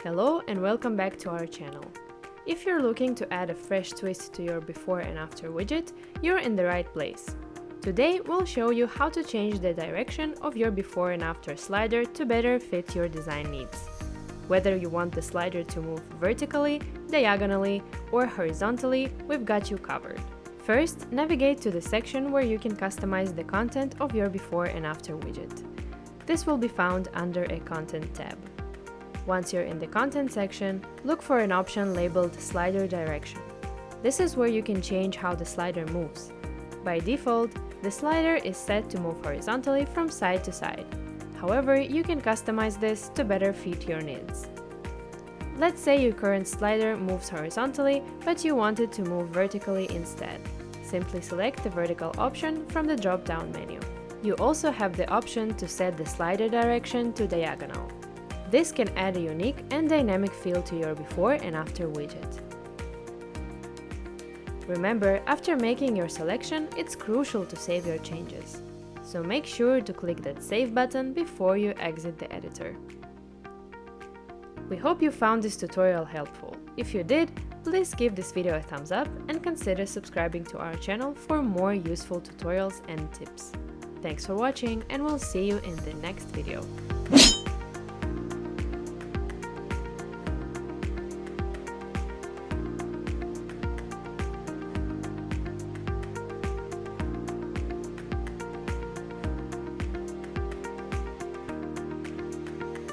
Hello and welcome back to our channel. If you're looking to add a fresh twist to your before and after widget, you're in the right place. Today we'll show you how to change the direction of your before and after slider to better fit your design needs. Whether you want the slider to move vertically, diagonally, or horizontally, we've got you covered. First, navigate to the section where you can customize the content of your before and after widget. This will be found under a Content tab. Once you're in the Content section, look for an option labeled Slider Direction. This is where you can change how the slider moves. By default, the slider is set to move horizontally from side to side. However, you can customize this to better fit your needs. Let's say your current slider moves horizontally, but you want it to move vertically instead. Simply select the vertical option from the drop-down menu. You also have the option to set the slider direction to diagonal. This can add a unique and dynamic feel to your before and after widget. Remember, after making your selection, it's crucial to save your changes. So make sure to click that Save button before you exit the editor. We hope you found this tutorial helpful. If you did, please give this video a thumbs up and consider subscribing to our channel for more useful tutorials and tips. Thanks for watching, and we'll see you in the next video.